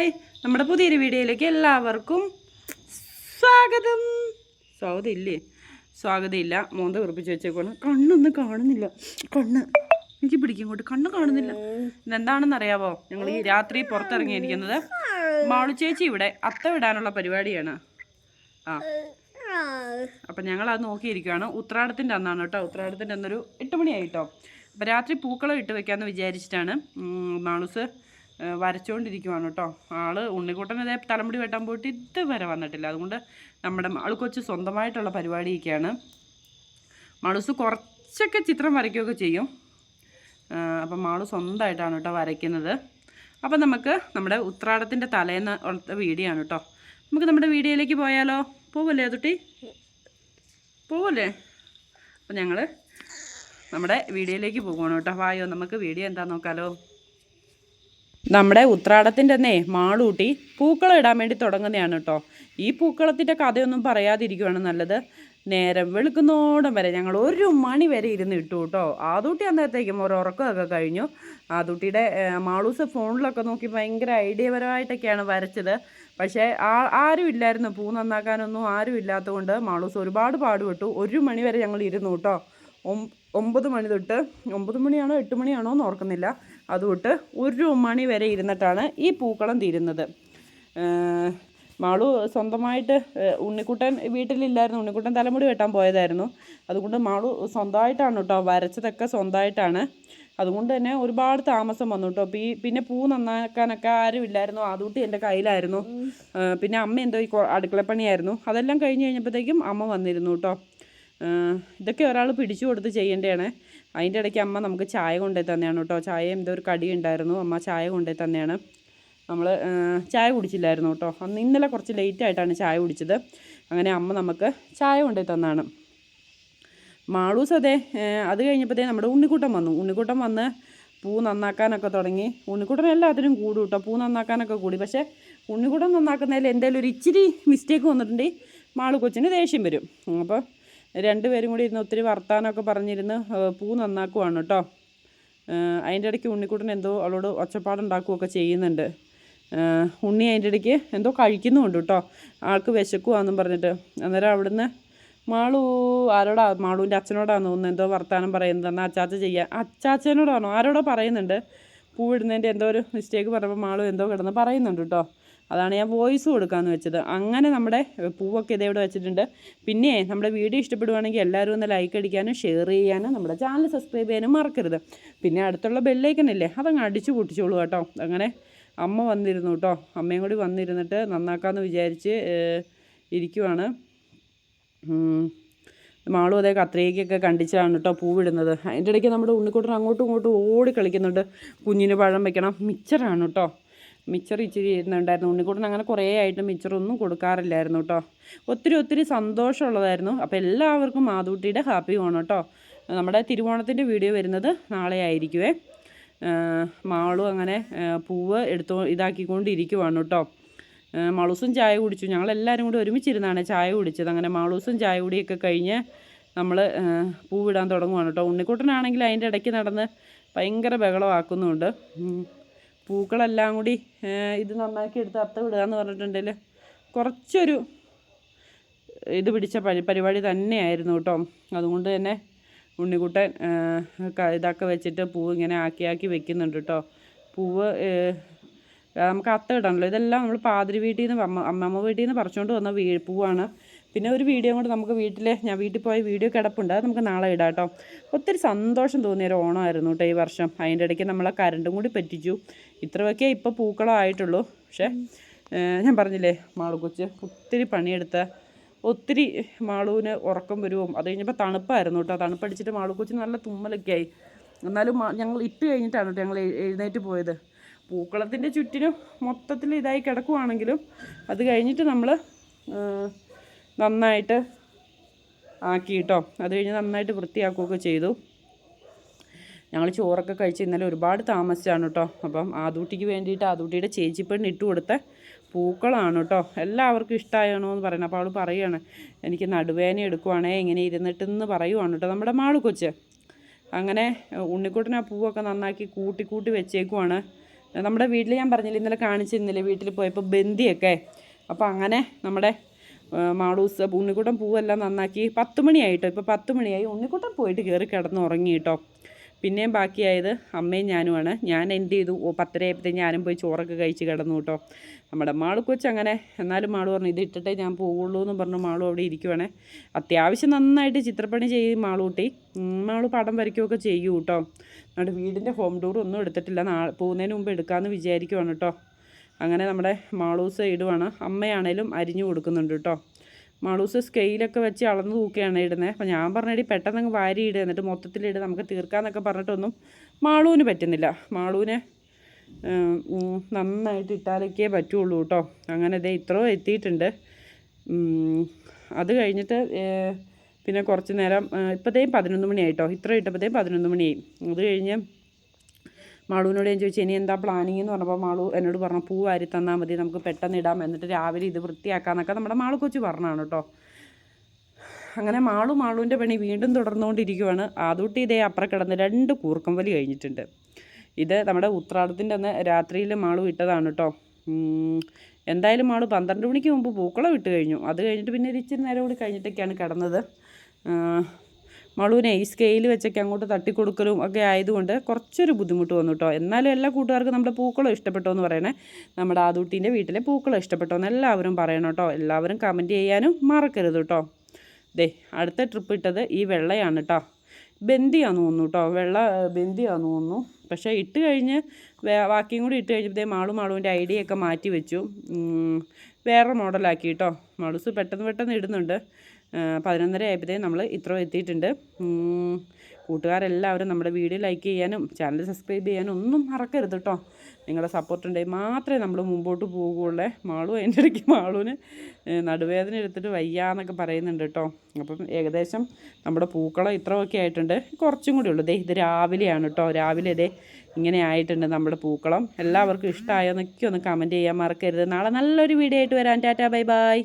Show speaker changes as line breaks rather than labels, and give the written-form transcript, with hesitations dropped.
Hi, നമ്മുടെ പുതിയൊരു വീഡിയോയിലേക്ക് എല്ലാവർക്കും സ്വാഗതം. സ്വാഗതം ഇല്ല. മോന്ത ഉറപ്പിച്ച് വെച്ചേക്കാണ്. കണ്ണൊന്നും കാണുന്നില്ല. എനിക്ക് പിടിക്കും ഇങ്ങോട്ട്. കണ്ണ് കാണുന്നില്ല. ഇതെന്താണെന്ന് അറിയാവോ? ഞങ്ങൾ ഈ രാത്രി പുറത്തിറങ്ങിയിരിക്കുന്നത് മാളു ചേച്ചി ഇവിടെ അത്ത വിടാനുള്ള പരിപാടിയാണ്. അപ്പം ഞങ്ങളത് നോക്കിയിരിക്കുകയാണ്. ഉത്രാടത്തിൻ്റെ അന്നാണ് കേട്ടോ. ഉത്രാടത്തിൻ്റെ അന്നൊരു 8 മണിയായിട്ടോ. അപ്പം രാത്രി പൂക്കളം ഇട്ട് വെക്കാമെന്ന് വിചാരിച്ചിട്ടാണ്. മാളൂസ് വരച്ചുകൊണ്ടിരിക്കുവാണ് കേട്ടോ. ഉണ്ണിക്കുട്ടൻ ഇതേ തലമുടി വെട്ടാൻ പോയിട്ട് ഇതുവരെ വന്നിട്ടില്ല. അതുകൊണ്ട് നമ്മുടെ മാളുക്കൊച്ച് സ്വന്തമായിട്ടുള്ള പരിപാടിയൊക്കെയാണ്. മാളൂസ് കുറച്ചൊക്കെ ചിത്രം വരയ്ക്കുകയൊക്കെ ചെയ്യും. അപ്പം മാളു സ്വന്തമായിട്ടാണ് കേട്ടോ വരയ്ക്കുന്നത്. അപ്പം നമുക്ക് നമ്മുടെ ഉത്രാടത്തിൻ്റെ തലേന്ന് ഉള്ള വീഡിയോ ആണ് കേട്ടോ. നമുക്ക് നമ്മുടെ വീഡിയോയിലേക്ക് പോയാലോ? പോവല്ലേ അതുട്ടി? പോവല്ലേ? അപ്പം ഞങ്ങൾ നമ്മുടെ വീഡിയോയിലേക്ക് പോകുവാണ് കേട്ടോ. വായോ, നമുക്ക് വീഡിയോ എന്താണെന്ന് നോക്കാലോ. നമ്മുടെ ഉത്രാടത്തിൻ്റെ അന്നേ മാളൂട്ടി പൂക്കളം ഇടാൻ വേണ്ടി തുടങ്ങുന്നതാണ് കേട്ടോ. ഈ പൂക്കളത്തിൻ്റെ കഥയൊന്നും പറയാതിരിക്കുവാണ് നല്ലത്. നേരം വെളുക്കുന്നോടം വരെ ഞങ്ങൾ 1 മണി വരെ ഇരുന്ന് ഇട്ടു കേട്ടോ. ആദൂട്ടി അന്നേരത്തേക്കും ഉറക്കമൊക്കെ കഴിഞ്ഞു. ആദൂട്ടിയുടെ മാളൂസ് ഫോണിലൊക്കെ നോക്കി ഭയങ്കര ഐഡിയപരമായിട്ടൊക്കെയാണ് വരച്ചത്. പക്ഷേ ആരും ഇല്ലായിരുന്നു, പൂ നന്നാക്കാനൊന്നും ആരും ഇല്ലാത്തതുകൊണ്ട് മാളൂസ് ഒരുപാട് പാടുപെട്ടു. 1 മണി വരെ ഞങ്ങൾ ഇരുന്നു കേട്ടോ. 9 മണി തൊട്ട് 9 മണിയാണോ 8 മണിയാണോ എന്ന് ഓർക്കുന്നില്ല. അതുതൊട്ട് 1 മണി വരെ ഇരുന്നിട്ടാണ് ഈ പൂക്കളം തീരുന്നത്. മാളു സ്വന്തമായിട്ട് ഉണ്ണിക്കുട്ടൻ വീട്ടിലില്ലായിരുന്നു. ഉണ്ണിക്കുട്ടൻ തലമുടി വെട്ടാൻ പോയതായിരുന്നു. അതുകൊണ്ട് മാളു സ്വന്തമായിട്ടാണ് കേട്ടോ വരച്ചതൊക്കെ. സ്വന്തമായിട്ടാണ്. അതുകൊണ്ട് തന്നെ ഒരുപാട് താമസം വന്നു കേട്ടോ. പിന്നെ പൂ നന്നാക്കാനൊക്കെ ആരും ഇല്ലായിരുന്നു. ആദൂട്ടി എൻ്റെ കയ്യിലായിരുന്നു. പിന്നെ അമ്മ എന്തോ ഈ അടുക്കളപ്പണിയായിരുന്നു. അതെല്ലാം കഴിഞ്ഞ് കഴിഞ്ഞപ്പോഴത്തേക്കും അമ്മ വന്നിരുന്നു കേട്ടോ. ഇതൊക്കെ ഒരാൾ പിടിച്ചു കൊടുത്ത് ചെയ്യേണ്ടതാണ്. അതിൻ്റെ ഇടയ്ക്ക് അമ്മ നമുക്ക് ചായ കൊണ്ടുപോയി തന്നെയാണ് കേട്ടോ. ചായ എന്തോ ഒരു കടി ഉണ്ടായിരുന്നു. അമ്മ ചായ കൊണ്ടുപോയി തന്നെയാണ്. നമ്മൾ ചായ കുടിച്ചില്ലായിരുന്നു കേട്ടോ. ഇന്നലെ കുറച്ച് ലേറ്റായിട്ടാണ് ചായ കുടിച്ചത്. അങ്ങനെ അമ്മ നമുക്ക് ചായ കൊണ്ടുപോയി തന്നാണ്. മാളൂസ് അതെ. അത് കഴിഞ്ഞപ്പോഴത്തേ നമ്മുടെ ഉണ്ണിക്കുട്ടൻ വന്ന് പൂ നന്നാക്കാനൊക്കെ തുടങ്ങി. ഉണ്ണിക്കുട്ടൻ എല്ലാത്തിനും കൂടും കേട്ടോ. പൂ നന്നാക്കാനൊക്കെ കൂടി. പക്ഷേ ഉണ്ണിക്കുട്ടൻ നന്നാക്കുന്നതിൽ എന്തെങ്കിലും ഒരു ഇച്ചിരി മിസ്റ്റേക്ക് വന്നിട്ടുണ്ടെങ്കിൽ മാളു കൊച്ചിന് ദേഷ്യം വരും. അപ്പോൾ 2 പേരും കൂടി ഇരുന്ന് ഒത്തിരി വർത്താനമൊക്കെ പറഞ്ഞിരുന്ന് പൂ നന്നാക്കുവാണ് കേട്ടോ. അതിൻ്റെ ഇടയ്ക്ക് ഉണ്ണിക്കുട്ടൻ എന്തോ അവളോട് ഒച്ചപ്പാടുണ്ടാക്കുകയൊക്കെ ചെയ്യുന്നുണ്ട്. ഉണ്ണി അതിൻ്റെ ഇടയ്ക്ക് എന്തോ കഴിക്കുന്നുമുണ്ട് കേട്ടോ. ആൾക്ക് വിശക്കുവാന്നും പറഞ്ഞിട്ട്. അന്നേരം അവിടുന്ന് മാളുവിൻ്റെ അച്ഛനോടാണ് തോന്നുന്നു എന്തോ വർത്താനം പറയുന്നത്. എന്നാൽ അച്ചാച്ചനോടാണോ ആരോടോ പറയുന്നുണ്ട്. പൂവിടുന്നതിൻ്റെ എന്തോ ഒരു മിസ്റ്റേക്ക് പറഞ്ഞപ്പോൾ മാളു എന്തോ കിടന്ന് പറയുന്നുണ്ട് കേട്ടോ. അതാണ് ഞാൻ വോയിസ് കൊടുക്കാമെന്ന് വെച്ചത്. അങ്ങനെ നമ്മുടെ പൂവൊക്കെ ഇതേ ഇവിടെ വെച്ചിട്ടുണ്ട്. പിന്നെ നമ്മുടെ വീഡിയോ ഇഷ്ടപ്പെടുവാണെങ്കിൽ എല്ലാവരും ഒന്ന് ലൈക്ക് അടിക്കാനും ഷെയർ ചെയ്യാനും നമ്മുടെ ചാനൽ സബ്സ്ക്രൈബ് ചെയ്യാനും മറക്കരുത്. പിന്നെ അടുത്തുള്ള ബെല്ലൈക്കണില്ലേ, അതങ്ങ് അടിച്ചു പൊട്ടിച്ചോളൂ കേട്ടോ. അങ്ങനെ അമ്മ വന്നിരുന്നു കേട്ടോ. അമ്മയും കൂടി വന്നിരുന്നിട്ട് നന്നാക്കാമെന്ന് വിചാരിച്ച് ഇരിക്കുവാണ്. മാളും അതേ കത്രികയ്ക്കൊക്കെ കണ്ടിച്ചാണ് കേട്ടോ പൂവിടുന്നത്. അതിൻ്റെ ഇടയ്ക്ക് നമ്മുടെ ഉണ്ണിക്കുട്ടൻ അങ്ങോട്ടും ഇങ്ങോട്ടും ഓടി കളിക്കുന്നുണ്ട്. കുഞ്ഞിന് പഴം വെക്കണം. മിച്ചറാണ് കേട്ടോ. മിച്ചർ ഇച്ചിരി ഇരുന്നുണ്ടായിരുന്നു. ഉണ്ണിക്കുട്ടൻ അങ്ങനെ കുറേ ആയിട്ട് മിച്ചറൊന്നും കൊടുക്കാറില്ലായിരുന്നു കേട്ടോ. ഒത്തിരി സന്തോഷമുള്ളതായിരുന്നു. അപ്പോൾ എല്ലാവർക്കും മാതൂട്ടിയുടെ ഹാപ്പി ഓണം കേട്ടോ. നമ്മുടെ തിരുവോണത്തിൻ്റെ വീഡിയോ വരുന്നത് നാളെ ആയിരിക്കുമേ. മാളും അങ്ങനെ പൂവ് ഇതാക്കിക്കൊണ്ടിരിക്കുവാണ് കേട്ടോ. മാളൂസും ചായ കുടിച്ചു. ഞങ്ങളെല്ലാവരും കൂടി ഒരുമിച്ചിരുന്നാണ് ചായ കുടിച്ചത്. അങ്ങനെ മാളൂസും ചായ കുടിയൊക്കെ കഴിഞ്ഞ് നമ്മൾ പൂവിടാൻ തുടങ്ങുവാണ് കേട്ടോ. ഉണ്ണിക്കുട്ടനാണെങ്കിൽ അതിൻ്റെ ഇടയ്ക്ക് നടന്ന് ഭയങ്കര ബഹളമാക്കുന്നുണ്ട്. പൂക്കളെല്ലാം കൂടി ഇത് നന്നാക്കി എടുത്ത് അത്ത വിടുക എന്ന് പറഞ്ഞിട്ടുണ്ടെങ്കിൽ കുറച്ചൊരു ഇത് പിടിച്ച പരിപാടി തന്നെയായിരുന്നു കേട്ടോ. അതുകൊണ്ട് തന്നെ ഉണ്ണിക്കുട്ടൻ ഇതൊക്കെ വെച്ചിട്ട് പൂവ് ഇങ്ങനെ ആക്കി വെക്കുന്നുണ്ട് കേട്ടോ. പൂവ് നമുക്ക് അത്ത ഇടണമല്ലോ. ഇതെല്ലാം നമ്മൾ പാതിരി വീട്ടിൽ നിന്ന് അമ്മമ്മ വീട്ടിൽ നിന്ന് പറിച്ചുകൊണ്ട് വന്ന പൂവാണ്. പിന്നെ ഒരു വീഡിയോ കൊണ്ട് നമുക്ക് ഞാൻ വീട്ടിൽ പോയ വീഡിയോ കിടപ്പുണ്ട്. അത് നമുക്ക് നാളെ ഇടാം കേട്ടോ. ഒത്തിരി സന്തോഷം തോന്നിയൊരു ഓണമായിരുന്നു കേട്ടോ ഈ വർഷം. അതിൻ്റെ ഇടയ്ക്ക് നമ്മളെ കരണ്ടും കൂടി പറ്റിച്ചു. ഇത്രയൊക്കെ ഇപ്പോൾ പൂക്കളം ആയിട്ടുള്ളൂ. പക്ഷേ ഞാൻ പറഞ്ഞില്ലേ, മാളുകൊച്ച് ഒത്തിരി പണിയെടുത്ത ഒത്തിരി മാളുവിന് ഉറക്കം വരുവും. അത് കഴിഞ്ഞപ്പോൾ തണുപ്പായിരുന്നു കേട്ടോ. തണുപ്പടിച്ചിട്ട് മാളുകൊച്ച് നല്ല തുമ്മലൊക്കെ ആയി. എന്നാലും ഞങ്ങൾ ഇട്ട് കഴിഞ്ഞിട്ടാണ് കേട്ടോ ഞങ്ങൾ എഴുന്നേറ്റ് പോയത്. പൂക്കളത്തിൻ്റെ ചുറ്റിനും മൊത്തത്തിൽ ഇതായി കിടക്കുവാണെങ്കിലും അത് കഴിഞ്ഞിട്ട് നമ്മൾ നന്നായിട്ട് ആക്കി കേട്ടോ. അത് കഴിഞ്ഞ് നന്നായിട്ട് വൃത്തിയാക്കുകയൊക്കെ ചെയ്തു. ഞങ്ങൾ ചോറൊക്കെ കഴിച്ച് ഇന്നലെ ഒരുപാട് താമസിച്ചാണ് കേട്ടോ. അപ്പം ആദൂട്ടിക്ക് വേണ്ടിയിട്ട് ആദൂട്ടിയുടെ ചേച്ചിപ്പെണ്ണ് ഇട്ട് കൊടുത്ത പൂക്കളാണ് കേട്ടോ. എല്ലാവർക്കും ഇഷ്ടമാണോ എന്ന് പറയണം. അപ്പോൾ അവൾ പറയുകയാണ്, എനിക്ക് നടുവേദന എടുക്കുവാണേ ഇങ്ങനെ ഇരുന്നിട്ടെന്ന് പറയുവാണ് കേട്ടോ നമ്മുടെ മാളു കൊച്ച്. അങ്ങനെ ഉണ്ണിക്കുട്ടൻ ആ പൂവൊക്കെ നന്നാക്കി കൂട്ടി വെച്ചേക്കുവാണ്. നമ്മുടെ വീട്ടിൽ ഞാൻ പറഞ്ഞില്ല ഇന്നലെ കാണിച്ചിരുന്നില്ലേ വീട്ടിൽ പോയപ്പോൾ ബന്ദിയൊക്കെ. അപ്പോൾ അങ്ങനെ നമ്മുടെ മാളൂസ് ഉണ്ണിക്കുട്ടൻ പൂവെല്ലാം നന്നാക്കി 10 മണിയായിട്ടോ. ഇപ്പോൾ 10 മണിയായി. ഉണ്ണിക്കുട്ടൻ പോയിട്ട് കയറി കിടന്ന് ഉറങ്ങി കേട്ടോ. പിന്നെയും ബാക്കിയായത് അമ്മയും ഞാനുമാണ്. ഞാൻ എന്ത് ചെയ്തു, 10:30 ആയപ്പോഴത്തേക്കും ഞാനും പോയി ചോറൊക്കെ കഴിച്ച് കിടന്നു കേട്ടോ. നമ്മുടെ മാളു കൊച്ച് അങ്ങനെ. എന്നാലും മാളു പറഞ്ഞു ഇത് ഇട്ടിട്ടേ ഞാൻ പോവുള്ളൂ എന്ന് പറഞ്ഞു മാളു അവിടെ ഇരിക്കുവാണേ. അത്യാവശ്യം നന്നായിട്ട് ചിത്രപ്പണി ചെയ്യും മാളൂട്ടി. മാളു പടം വരയ്ക്കുകയൊക്കെ ചെയ്യൂ കേട്ടോ. നമ്മുടെ വീടിൻ്റെ ഹോം ടൂർ ഒന്നും എടുത്തിട്ടില്ല. പോകുന്നതിന് മുമ്പ് എടുക്കാമെന്ന് വിചാരിക്കുവാണ് കേട്ടോ. അങ്ങനെ നമ്മുടെ മാളൂസ് ഇടുവാണ്. അമ്മയാണേലും അരിഞ്ഞു കൊടുക്കുന്നുണ്ട് കേട്ടോ. മാളൂസ് സ്കെയിലൊക്കെ വെച്ച് അളന്ന് തൂക്കിയാണ് ഇടുന്നത്. അപ്പോൾ ഞാൻ പറഞ്ഞിട്ട് പെട്ടെന്ന് അങ്ങ് വാരി ഇടുക, എന്നിട്ട് മൊത്തത്തിലിട് നമുക്ക് തീർക്കാമെന്നൊക്കെ പറഞ്ഞിട്ടൊന്നും മാളൂവിന് പറ്റുന്നില്ല. മാളൂവിന് നന്നായിട്ട് ഇട്ടാലൊക്കെ പറ്റുള്ളൂ കേട്ടോ. അങ്ങനെ ഇതേ ഇത്രയും എത്തിയിട്ടുണ്ട്. അത് കഴിഞ്ഞിട്ട് പിന്നെ കുറച്ച് നേരം ഇപ്പോഴത്തേക്കും 11 മണിയായിട്ടോ. ഇത്ര ഇട്ടപ്പോഴത്തേക്കും 11 മണിയായി. അത് കഴിഞ്ഞ് മാളൂവിനോട് ഞാൻ ചോദിച്ചു ഇനി എന്താ പ്ലാനിങ് എന്ന് പറഞ്ഞപ്പോൾ മാളു എന്നോട് പറഞ്ഞു പൂ വാരി തന്നാൽ മതി, നമുക്ക് പെട്ടെന്ന് ഇടാം, എന്നിട്ട് രാവിലെ ഇത് വൃത്തിയാക്കാമെന്നൊക്കെ നമ്മുടെ മാളു കൊച്ചു പറഞ്ഞാണ് കേട്ടോ. അങ്ങനെ മാളുവിൻ്റെ പണി വീണ്ടും തുടർന്നുകൊണ്ടിരിക്കുവാണ്. ആദൂട്ടി ഇതേ അപ്പുറം കിടന്ന് 2 കൂർക്കം വലി കഴിഞ്ഞിട്ടുണ്ട്. ഇത് നമ്മുടെ ഉത്രാടത്തിൻ്റെ അന്ന് രാത്രിയിൽ മാളു ഇട്ടതാണ് കേട്ടോ. എന്തായാലും മാളു 12 മണിക്ക് മുമ്പ് പൂക്കളം ഇട്ട് കഴിഞ്ഞു. അത് കഴിഞ്ഞിട്ട് പിന്നെ ഇച്ചിരി നേരം കൂടി കഴിഞ്ഞിട്ടൊക്കെയാണ് കിടന്നത്. മാളുവിനെ ഈ സ്കെയിൽ വെച്ചൊക്കെ അങ്ങോട്ട് തട്ടിക്കൊടുക്കലും ഒക്കെ ആയതുകൊണ്ട് കുറച്ചൊരു ബുദ്ധിമുട്ട് വന്നു കേട്ടോ. എന്നാലും എല്ലാ കൂട്ടുകാർക്കും നമ്മുടെ പൂക്കളം ഇഷ്ടപ്പെട്ടോ എന്ന് പറയണേ. നമ്മുടെ ആദൂട്ടീൻ്റെ വീട്ടിലെ പൂക്കളം ഇഷ്ടപ്പെട്ടോ എന്ന് എല്ലാവരും പറയണം കേട്ടോ. എല്ലാവരും കമൻറ്റ് ചെയ്യാനും മറക്കരുത് കേട്ടോ. ദേ അടുത്ത ട്രിപ്പ് ഇട്ടത് ഈ വെള്ളയാണ് കേട്ടോ. ബന്ദിയാന്ന് തോന്നുന്നു കേട്ടോ. വെള്ള ബന്ദിയാന്ന് തോന്നുന്നു. പക്ഷേ ഇട്ട് കഴിഞ്ഞ് ബാക്കിയും കൂടി ഇട്ട് കഴിഞ്ഞപ്പോഴത്തേ മാളുവിൻ്റെ ഐഡിയൊക്കെ മാറ്റി വെച്ചു. വേറെ മോഡലാക്കി കേട്ടോ. മാളൂസ് പെട്ടെന്ന് ഇടുന്നുണ്ട്. 11:30 ആയപ്പോഴത്തേക്കും നമ്മൾ ഇത്ര എത്തിയിട്ടുണ്ട്. കൂട്ടുകാരെല്ലാവരും നമ്മുടെ വീഡിയോ ലൈക്ക് ചെയ്യാനും ചാനൽ സബ്സ്ക്രൈബ് ചെയ്യാനും ഒന്നും മറക്കരുത് കേട്ടോ. നിങ്ങളുടെ സപ്പോർട്ട് ഉണ്ടെങ്കിൽ മാത്രമേ നമ്മൾ മുമ്പോട്ട് പോകുകയുള്ളൂ. മാളു അതിൻ്റെ ഇടയ്ക്ക് മാളുവിന് നടുവേദന എടുത്തിട്ട് വയ്യാന്നൊക്കെ പറയുന്നുണ്ട് കേട്ടോ. അപ്പം ഏകദേശം നമ്മുടെ പൂക്കളം ഇത്രയൊക്കെ ആയിട്ടുണ്ട്. കുറച്ചും കൂടി ഉള്ളൂ. ഇത് രാവിലെയാണ് കേട്ടോ. രാവിലെ ഇങ്ങനെ ആയിട്ടുണ്ട് നമ്മുടെ പൂക്കളം. എല്ലാവർക്കും ഇഷ്ടമായോന്നൊക്കെ ഒന്ന് കമൻറ്റ് ചെയ്യാൻ മറക്കരുത്. നാളെ നല്ലൊരു വീഡിയോ ആയിട്ട് വരാം. Tata bye bye.